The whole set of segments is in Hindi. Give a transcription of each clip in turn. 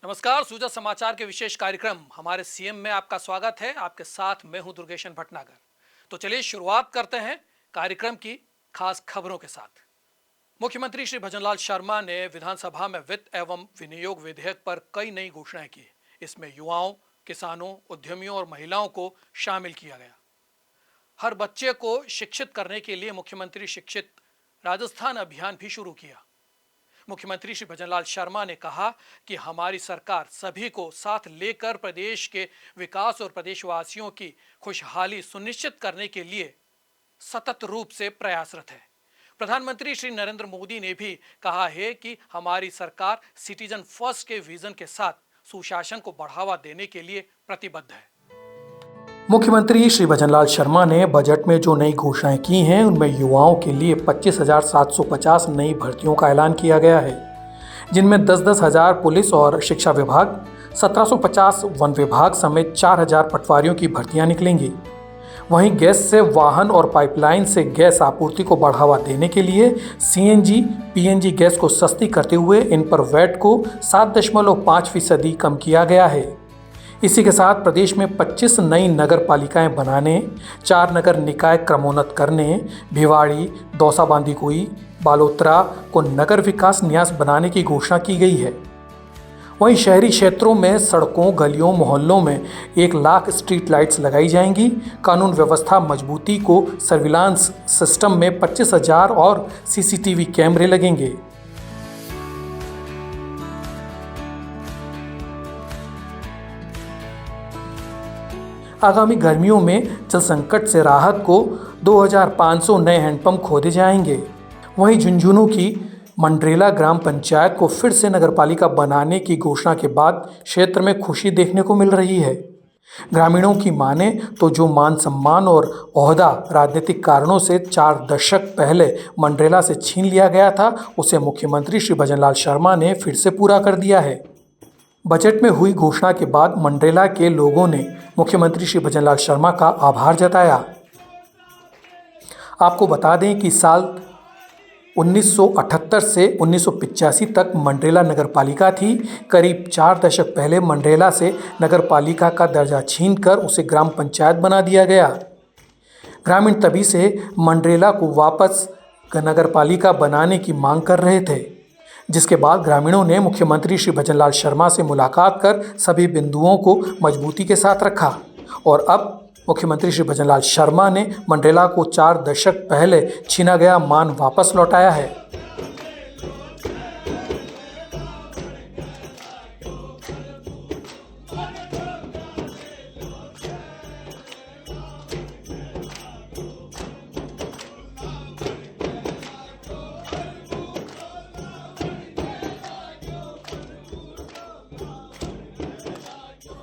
नमस्कार, सूजा समाचार के विशेष कार्यक्रम हमारे सीएम में आपका स्वागत है। आपके साथ मैं हूं दुर्गेशन भटनागर। तो चलिए शुरुआत करते हैं कार्यक्रम की खास खबरों के साथ। मुख्यमंत्री श्री भजनलाल शर्मा ने विधानसभा में वित्त एवं विनियोग विधेयक पर कई नई घोषणाएं की। इसमें युवाओं, किसानों, उद्यमियों और महिलाओं को शामिल किया गया। हर बच्चे को शिक्षित करने के लिए मुख्यमंत्री शिक्षित राजस्थान अभियान भी शुरू किया। मुख्यमंत्री श्री भजनलाल शर्मा ने कहा कि हमारी सरकार सभी को साथ लेकर प्रदेश के विकास और प्रदेशवासियों की खुशहाली सुनिश्चित करने के लिए सतत रूप से प्रयासरत है। प्रधानमंत्री श्री नरेंद्र मोदी ने भी कहा है कि हमारी सरकार सिटीजन फर्स्ट के विजन के साथ सुशासन को बढ़ावा देने के लिए प्रतिबद्ध है। मुख्यमंत्री श्री भजनलाल शर्मा ने बजट में जो नई घोषणाएं की हैं उनमें युवाओं के लिए 25,750 नई भर्तियों का ऐलान किया गया है, जिनमें 10-10 हजार पुलिस और शिक्षा विभाग, 1750 वन विभाग समेत 4,000 पटवारियों की भर्तियां निकलेंगी। वहीं गैस से वाहन और पाइपलाइन से गैस आपूर्ति को बढ़ावा देने के लिए सीएनजी, पीएनजी गैस को सस्ती करते हुए इन पर वैट को 7.5% कम किया गया है। इसी के साथ प्रदेश में 25 नई नगर पालिकाएं बनाने, 4 नगर निकाय क्रमोन्नत करने, भिवाड़ी, दौसा बांदीकुई, बालोतरा को नगर विकास न्यास बनाने की घोषणा की गई है। वहीं शहरी क्षेत्रों में सड़कों, गलियों, मोहल्लों में 1 लाख स्ट्रीट लाइट्स लगाई जाएंगी। कानून व्यवस्था मजबूती को सर्विलांस सिस्टम में 25,000 और सीसीटीवी कैमरे लगेंगे। आगामी गर्मियों में जल संकट से राहत को 2,500 नए हैंडपंप खोदे जाएंगे। वहीं झुंझुनू की मंडरेला ग्राम पंचायत को फिर से नगरपालिका बनाने की घोषणा के बाद क्षेत्र में खुशी देखने को मिल रही है। ग्रामीणों की माने तो जो मान सम्मान और ओहदा राजनीतिक कारणों से 4 दशक पहले मंडरेला से छीन लिया गया था, उसे मुख्यमंत्री श्री भजनलाल शर्मा ने फिर से पूरा कर दिया है। बजट में हुई घोषणा के बाद मंडरेला के लोगों ने मुख्यमंत्री श्री भजनलाल शर्मा का आभार जताया। आपको बता दें कि साल 1978 से 1985 तक मंडरेला नगरपालिका थी। करीब 4 दशक पहले मंडरेला से नगरपालिका का दर्जा छीनकर उसे ग्राम पंचायत बना दिया गया। ग्रामीण तभी से मंडरेला को वापस नगरपालिका बनाने की मांग कर रहे थे, जिसके बाद ग्रामीणों ने मुख्यमंत्री श्री भजनलाल शर्मा से मुलाकात कर सभी बिंदुओं को मजबूती के साथ रखा और अब मुख्यमंत्री श्री भजनलाल शर्मा ने मंडरेला को 4 दशक पहले छीना गया मान वापस लौटाया है।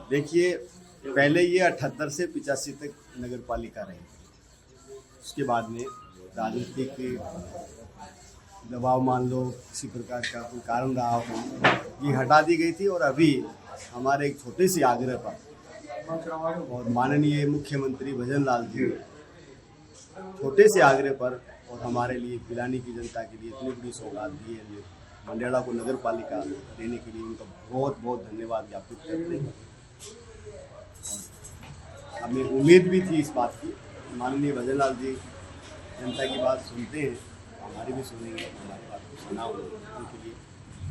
देखिए, पहले ये 78 से 85 तक नगर पालिका रही। उसके बाद में राजनीतिक दबाव मान लो, किसी प्रकार का कोई कारण रहा हो, ये हटा दी गई थी और अभी हमारे एक छोटे से आग्रह पर और माननीय मुख्यमंत्री भजनलाल जी छोटे से आग्रह पर और हमारे लिए पिलानी की जनता के लिए इतनी बड़ी सौगात दी है। मंडरेला को नगर पालिका देने के लिए उनका बहुत बहुत धन्यवाद ज्ञापित करते हैं। हमें उम्मीद भी थी इस बात की, माननीय भजनलाल जी जनता की बात सुनते हैं, हमारी भी सुनेंगे, हमारी बात को सुना उनके लिए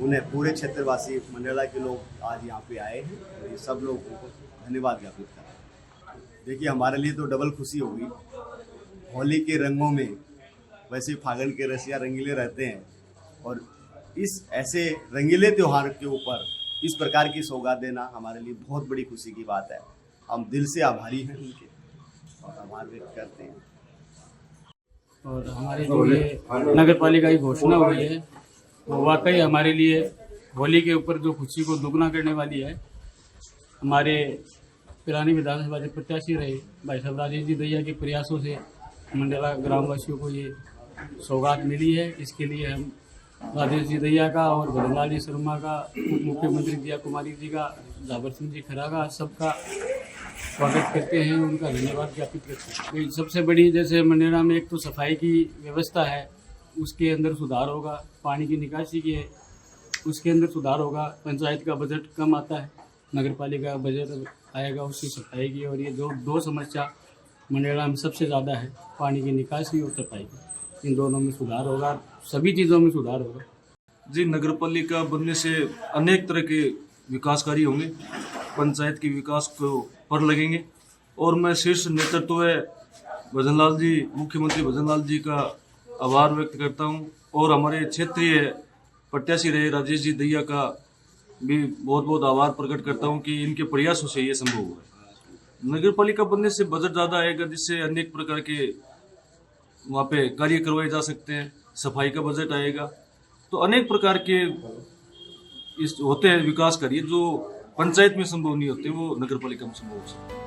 उन्हें पूरे क्षेत्रवासी मंडरेला के लोग आज यहाँ पे आए हैं और ये सब लोग उनको धन्यवाद ज्ञापित कर रहे हैं। देखिए, हमारे लिए तो डबल खुशी होगी। होली के रंगों में वैसे फागण के रसिया रंगीले रहते हैं और इस ऐसे रंगीले त्यौहार के ऊपर इस प्रकार की सौगात देना हमारे लिए बहुत बड़ी खुशी की बात है। हम दिल से आभारी हैं उनके और आभार व्यक्त करते हैं। और हमारे लिए नगर पालिका की घोषणा हुई है वो वाकई हमारे लिए होली के ऊपर जो खुशी को दुगना करने वाली है। हमारे पुरानी विधानसभा के प्रत्याशी रहे भाई साहब राजेश जी दैया के प्रयासों से मंडरेला ग्रामवासियों को ये सौगात मिली है। इसके लिए हम राजेश जी दैया का और भजनलाल जी शर्मा का, मुख्यमंत्री दिया कुमारी जी का, जाबर सिंह जी खरा का, सबका स्वागत करते हैं, उनका धन्यवाद ज्ञापित करते हैं। सबसे बड़ी जैसे मंडरेला में एक तो सफाई की व्यवस्था है, उसके अंदर सुधार होगा, पानी की निकासी की है उसके अंदर सुधार होगा। पंचायत का बजट कम आता है, नगर पालिका का बजट आएगा, उसकी सफाई की। और ये दो समस्या मंडला में सबसे ज़्यादा है, पानी की निकासी और सफाई की। इन दोनों में सुधार होगा, सभी चीज़ों में सुधार होगा। जी, नगर पालिका बनने से अनेक तरह के विकास कार्य होंगे, पंचायत के विकास को पर लगेंगे। और मैं शीर्ष नेतृत्व भजनलाल जी, मुख्यमंत्री भजनलाल जी का आभार व्यक्त करता हूं। और हमारे क्षेत्रीय प्रत्याशी रहे राजेश जी दहिया का भी बहुत बहुत आभार प्रकट करता हूं कि इनके प्रयासों से ये संभव हुआ है। नगर पालिका बनने से बजट ज़्यादा आएगा, जिससे अनेक प्रकार के वहाँ पे कार्य करवाए जा सकते हैं। सफाई का बजट आएगा, तो अनेक प्रकार के इस होते हैं विकास कार्य जो पंचायत में संभव नहीं होते, वो नगर पालिका में संभव हो सकते हैं।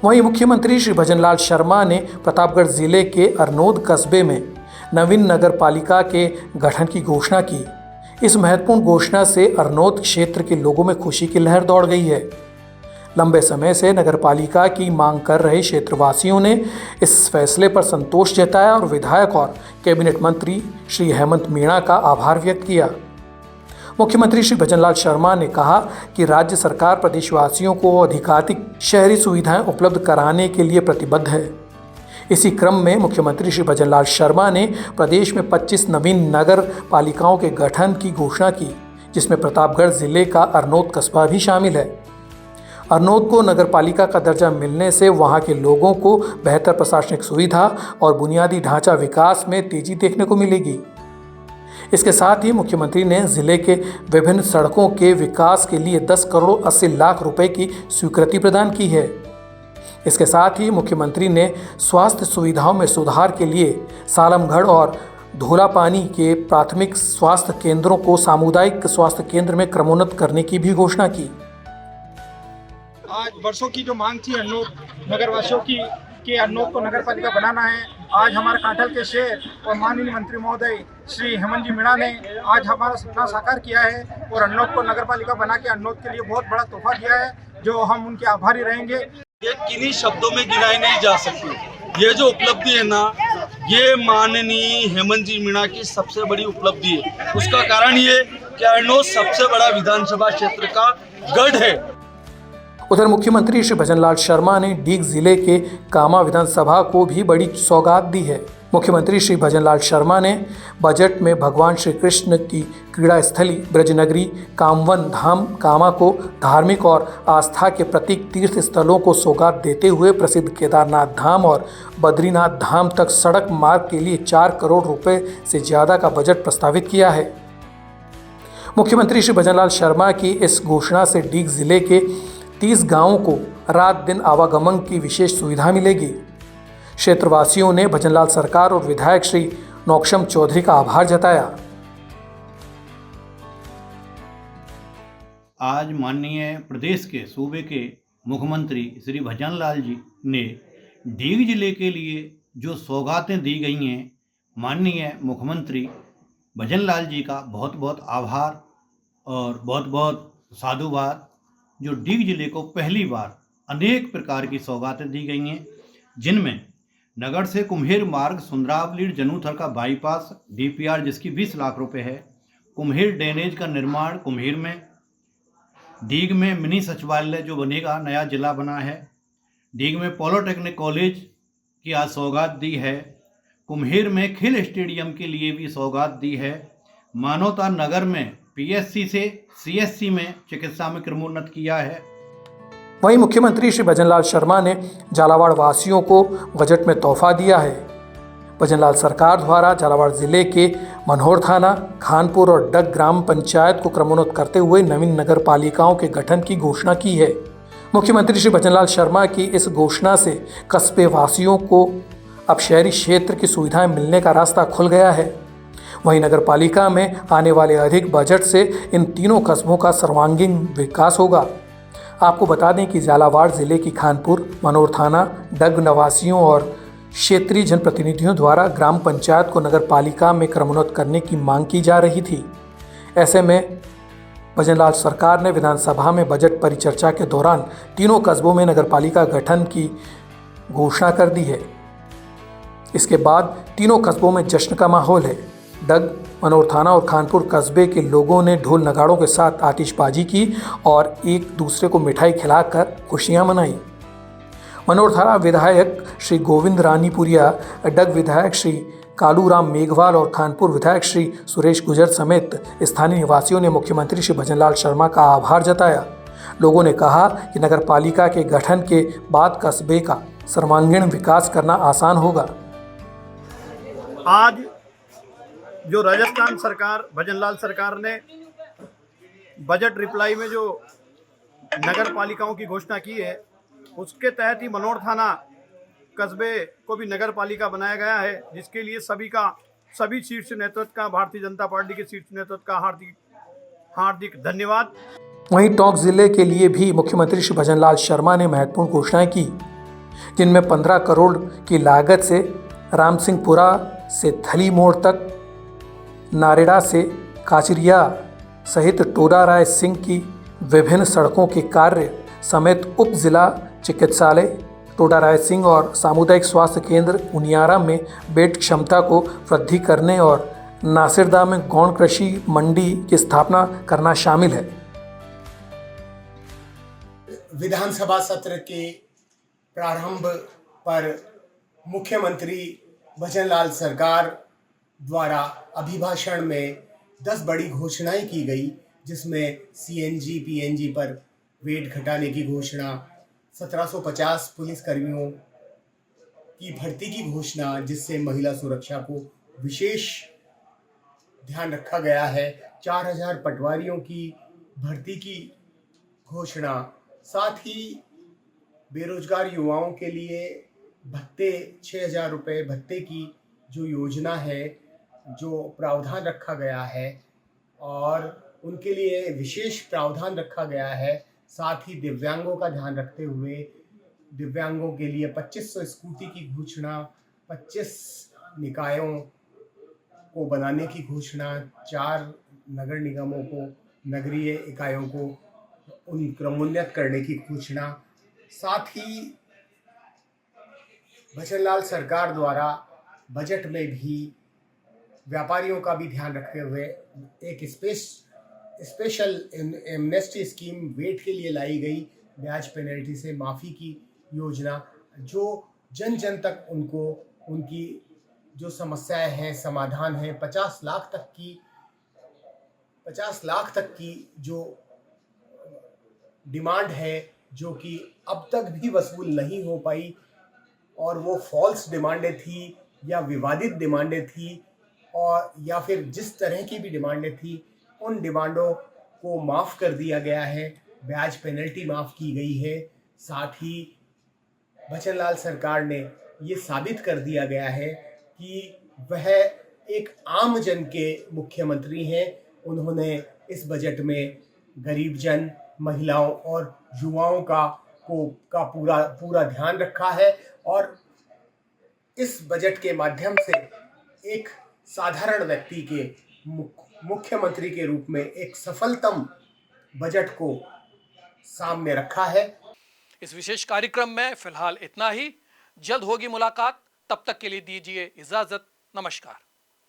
वहीं मुख्यमंत्री श्री भजनलाल शर्मा ने प्रतापगढ़ जिले के अरनोद कस्बे में नवीन नगर पालिका के गठन की घोषणा की। इस महत्वपूर्ण घोषणा से अरनोद क्षेत्र के लोगों में खुशी की लहर दौड़ गई है। लंबे समय से नगर पालिका की मांग कर रहे क्षेत्रवासियों ने इस फैसले पर संतोष जताया और विधायक और कैबिनेट मंत्री श्री हेमंत मीणा का आभार व्यक्त किया। मुख्यमंत्री श्री भजनलाल शर्मा ने कहा कि राज्य सरकार प्रदेशवासियों को अधिकाधिक शहरी सुविधाएं उपलब्ध कराने के लिए प्रतिबद्ध है। इसी क्रम में मुख्यमंत्री श्री भजनलाल शर्मा ने प्रदेश में 25 नवीन नगर पालिकाओं के गठन की घोषणा की, जिसमें प्रतापगढ़ जिले का अरनोद कस्बा भी शामिल है। अरनोद को नगर पालिका का दर्जा मिलने से वहां के लोगों को बेहतर प्रशासनिक सुविधा और बुनियादी ढांचा विकास में तेजी देखने को मिलेगी। इसके साथ ही मुख्यमंत्री ने जिले के विभिन्न सड़कों के विकास के लिए 10 करोड़ 80 लाख रुपए की स्वीकृति प्रदान की है। इसके साथ ही मुख्यमंत्री ने स्वास्थ्य सुविधाओं में सुधार के लिए सालमगढ़ और धोलापानी के प्राथमिक स्वास्थ्य केंद्रों को सामुदायिक स्वास्थ्य केंद्र में क्रमोन्नत करने की भी घोषणा की। आज वर्षों की जो मांग थी अरनोद नगरवासियों की कि अरनोद को नगर पालिका बनाना है, आज हमारे कांठल के शेर और माननीय मंत्री महोदय श्री हेमंत जी मीणा ने आज हमारा सपना साकार किया है और अरनोद को नगर पालिका बना के अरनोद के लिए बहुत बड़ा तोहफा दिया है, जो हम उनके आभारी रहेंगे। ये किन्हीं शब्दों में गिनाई नहीं जा सकती। ये जो उपलब्धि है ना, ये माननीय हेमंत जी मीणा की सबसे बड़ी उपलब्धि है। उसका कारण ये कि अरनोद सबसे बड़ा विधानसभा क्षेत्र का गढ़ है। उधर मुख्यमंत्री श्री भजनलाल शर्मा ने डीग जिले के कामा विधानसभा को भी बड़ी सौगात दी है। मुख्यमंत्री श्री भजनलाल शर्मा ने बजट में भगवान श्री कृष्ण की क्रीड़ा स्थली ब्रजनगरी कामवन धाम कामा को धार्मिक और आस्था के प्रतीक तीर्थ स्थलों को सौगात देते हुए प्रसिद्ध केदारनाथ धाम और बद्रीनाथ धाम तक सड़क मार्ग के लिए 4 करोड़ रुपए से ज़्यादा का बजट प्रस्तावित किया है। मुख्यमंत्री श्री भजनलाल शर्मा की इस घोषणा से डीग जिले के 30 गांवों को रात दिन आवागमन की विशेष सुविधा मिलेगी। क्षेत्रवासियों ने भजनलाल सरकार और विधायक श्री नौक्षम चौधरी का आभार जताया। आज माननीय प्रदेश के सूबे के मुख्यमंत्री श्री भजनलाल जी ने डीग जिले के लिए जो सौगातें दी गई हैं, माननीय मुख्यमंत्री भजनलाल जी का बहुत बहुत आभार और बहुत बहुत साधुवाद। जो डीग जिले को पहली बार अनेक प्रकार की सौगातें दी गई हैं, जिनमें नगर से कुम्हेर मार्ग सुंदरावलीड जनूथल का बाईपास डीपीआर जिसकी 20 लाख रुपए है, कुम्हेर ड्रेनेज का निर्माण कुम्हेर में, डीग में मिनी सचिवालय जो बनेगा, नया जिला बना है, डीग में पॉलिटेक्निक कॉलेज की आज सौगात दी है, कुम्हेर में खेल स्टेडियम के लिए भी सौगात दी है, मानवता नगर में पीएससी से सीएससी में चिकित्सा में क्रमोन्नत किया है। वहीं मुख्यमंत्री श्री भजनलाल शर्मा ने झालावाड़ वासियों को बजट में तोहफा दिया है। भजनलाल सरकार द्वारा झालावाड़ जिले के मनोहर थाना, खानपुर और डग ग्राम पंचायत को क्रमोन्नत करते हुए नवीन नगर पालिकाओं के गठन की घोषणा की है। मुख्यमंत्री श्री भजनलाल शर्मा की इस घोषणा से कस्बे वासियों को अब शहरी क्षेत्र की सुविधाएं मिलने का रास्ता खुल गया है। वहीं नगर पालिका में आने वाले अधिक बजट से इन तीनों कस्बों का सर्वांगीण विकास होगा। आपको बता दें कि झालावाड़ जिले की खानपुर, मनोर थाना, डग निवासियों और क्षेत्रीय जनप्रतिनिधियों द्वारा ग्राम पंचायत को नगर पालिका में क्रमोन्नत करने की मांग की जा रही थी। ऐसे में भजनलाल सरकार ने विधानसभा में बजट परिचर्चा के दौरान तीनों कस्बों में नगर पालिका गठन की घोषणा कर दी है। इसके बाद तीनों कस्बों में जश्न का माहौल है। डग, मनोर थाना और खानपुर कस्बे के लोगों ने ढोल नगाड़ों के साथ आतिशबाजी की और एक दूसरे को मिठाई खिलाकर खुशियां मनाई। मनोर थाना विधायक श्री गोविंद रानीपुरिया, डग विधायक श्री कालूराम मेघवाल और खानपुर विधायक श्री सुरेश गुजर समेत स्थानीय निवासियों ने मुख्यमंत्री श्री भजनलाल शर्मा का आभार जताया। लोगों ने कहा कि नगर पालिका के गठन के बाद कस्बे का सर्वांगीण विकास करना आसान होगा। आज जो राजस्थान सरकार, भजनलाल सरकार ने बजट रिप्लाई में जो नगर पालिकाओं की घोषणा की है, उसके तहत ही मनोर थाना कस्बे को भी नगर पालिका बनाया गया है, जिसके लिए सभी शीर्ष नेतृत्व का, भारतीय जनता पार्टी के शीर्ष नेतृत्व का हार्दिक धन्यवाद। वहीं टोंक जिले के लिए भी मुख्यमंत्री श्री भजनलाल शर्मा ने महत्वपूर्ण घोषणाएं की, जिनमें 15 करोड़ की लागत से राम सिंहपुरा से थली मोड़ तक, नारेड़ा से काचरिया सहित टोडा राय सिंह की विभिन्न सड़कों के कार्य समेत उप जिला चिकित्सालय टोडा राय सिंह और सामुदायिक स्वास्थ्य केंद्र उनियारा में बेड क्षमता को वृद्धि करने और नासिरदा में गौण कृषि मंडी की स्थापना करना शामिल है। विधानसभा सत्र के प्रारंभ पर मुख्यमंत्री भजनलाल सरकार द्वारा अभिभाषण में 10 बड़ी घोषणाएं की गई, जिसमें सीएनजी पीएनजी पर वेट घटाने की घोषणा, 1750 पुलिसकर्मियों की भर्ती की घोषणा, जिससे महिला सुरक्षा को विशेष ध्यान रखा गया है, 4000 पटवारियों की भर्ती की घोषणा, साथ ही बेरोजगार युवाओं के लिए भत्ते 6000 रुपये भत्ते की जो योजना है, जो प्रावधान रखा गया है और उनके लिए विशेष प्रावधान रखा गया है। साथ ही दिव्यांगों का ध्यान रखते हुए दिव्यांगों के लिए 2500 स्कूटी की घोषणा, 25 निकायों को बनाने की घोषणा, 4 नगर निगमों को, नगरीय इकाइयों को क्रमोन्नत करने की घोषणा। साथ ही भजनलाल सरकार द्वारा बजट में भी व्यापारियों का भी ध्यान रखते हुए एक स्पेशल एमनेस्टी स्कीम वेट के लिए लाई गई, ब्याज पेनल्टी से माफ़ी की योजना, जो जन जन तक उनकी जो समस्याएं हैं, समाधान है, 50 लाख तक की जो डिमांड है, जो कि अब तक भी वसूल नहीं हो पाई और वो फॉल्स डिमांडें थी या विवादित डिमांडें थी और या फिर जिस तरह की भी डिमांडें थी, उन डिमांडों को माफ़ कर दिया गया है, ब्याज पेनल्टी माफ़ की गई है। साथ ही भजनलाल सरकार ने ये साबित कर दिया गया है कि वह एक आम जन के मुख्यमंत्री हैं। उन्होंने इस बजट में गरीब जन, महिलाओं और युवाओं का पूरा ध्यान रखा है और इस बजट के माध्यम से एक साधारण व्यक्ति के मुख्यमंत्री के रूप में एक सफलतम बजट को सामने रखा है। इस विशेष कार्यक्रम में फिलहाल इतना ही। जल्द होगी मुलाकात, तब तक के लिए दीजिए इजाजत। नमस्कार।